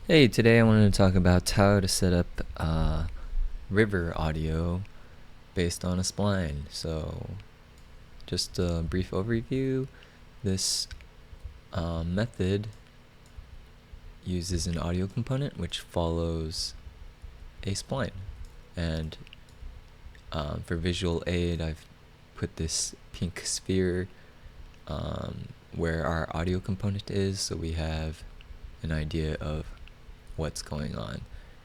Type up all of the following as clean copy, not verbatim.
Hey, today I wanted to talk about how to set up river audio based on a spline. So, just a brief overview. This method uses an audio component which follows a spline. And for visual aid, I've put this pink sphere where our audio component is, so we have an idea of what's going on.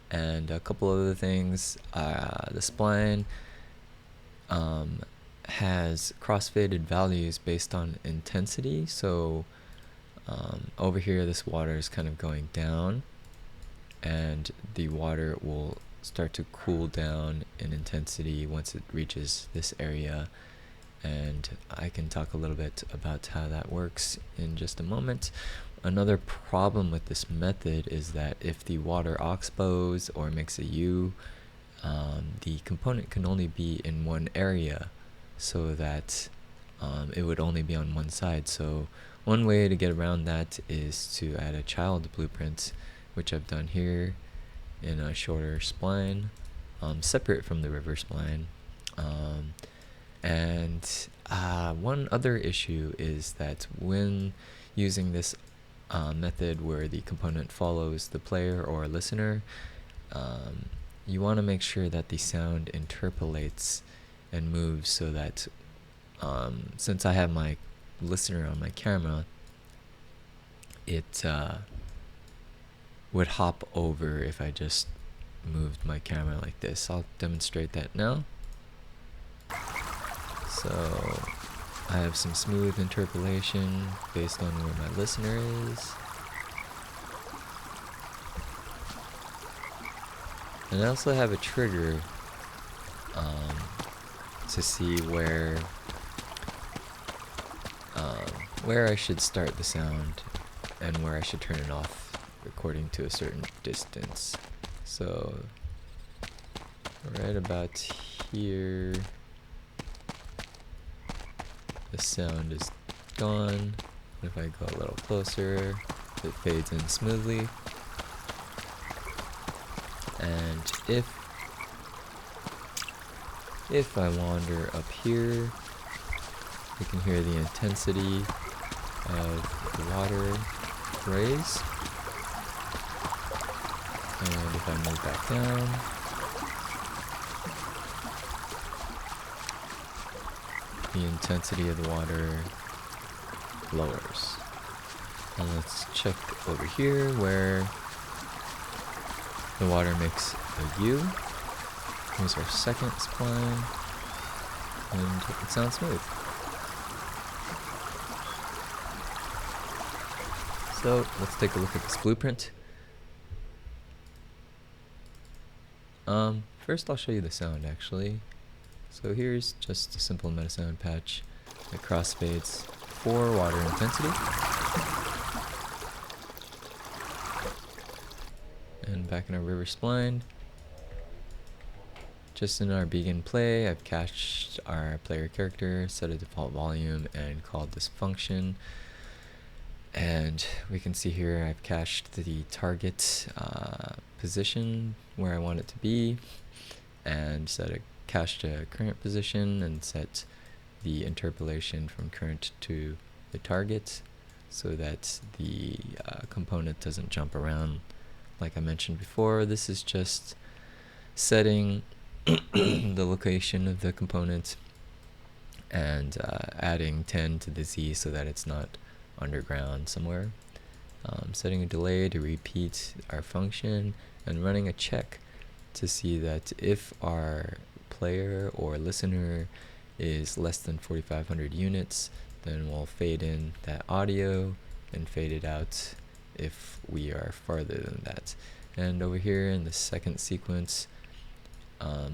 And a couple other things, the spline has crossfaded values based on intensity. So over here this water is kind of going down, and the water will start to cool down in intensity once it reaches this area, and I can talk a little bit about how that works in just a moment. Another problem with this method is that if the water oxbows or makes a U, the component can only be in one area, so that it would only be on one side. So one way to get around that is to add a child blueprint, which I've done here in a shorter spline, separate from the river spline. And one other issue is that when using this method where the component follows the player or listener, you want to make sure that the sound interpolates and moves so that since I have my listener on my camera, it would hop over if I just moved my camera like this. I'll demonstrate that now. So I have some smooth interpolation based on where my listener is. And I also have a trigger to see where I should start the sound and where I should turn it off according to a certain distance. So right about here, the sound is gone. If I go a little closer, it fades in smoothly. And if I wander up here, you can hear the intensity of the water raise. And if I move back down, the intensity of the water lowers. And let's check over here where the water makes a U. Here's our second spline, and it sounds smooth. So let's take a look at this blueprint. First I'll show you the sound actually. So here's just a simple meta sound patch that crossfades for water intensity. And back in our river spline, just in our begin play, I've cached our player character, set a default volume, and called this function. And we can see here I've cached the target position where I want it to be, and cached a current position, and set the interpolation from current to the target so that the component doesn't jump around. Like I mentioned before, this is just setting the location of the component and adding 10 to the Z so that it's not underground somewhere. Setting a delay to repeat our function, and running a check to see that if our player or listener is less than 4,500 units, then we'll fade in that audio and fade it out if we are farther than that. And over here in the second sequence,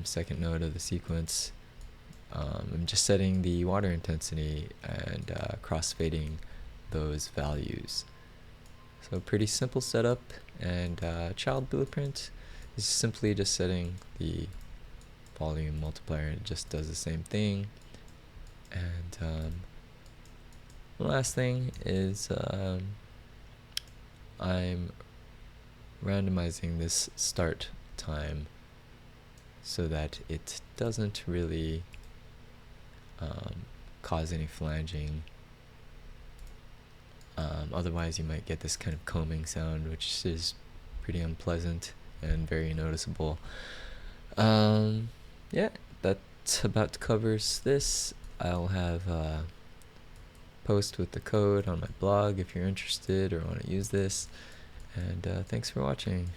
second node of the sequence, I'm just setting the water intensity and crossfading those values. So pretty simple setup, and child blueprint is simply just setting the volume multiplier, and it just does the same thing. And the last thing is I'm randomizing this start time so that it doesn't really cause any flanging. Otherwise you might get this kind of combing sound, which is pretty unpleasant and very noticeable. Yeah, that about covers this. I'll have a post with the code on my blog if you're interested or want to use this. And thanks for watching.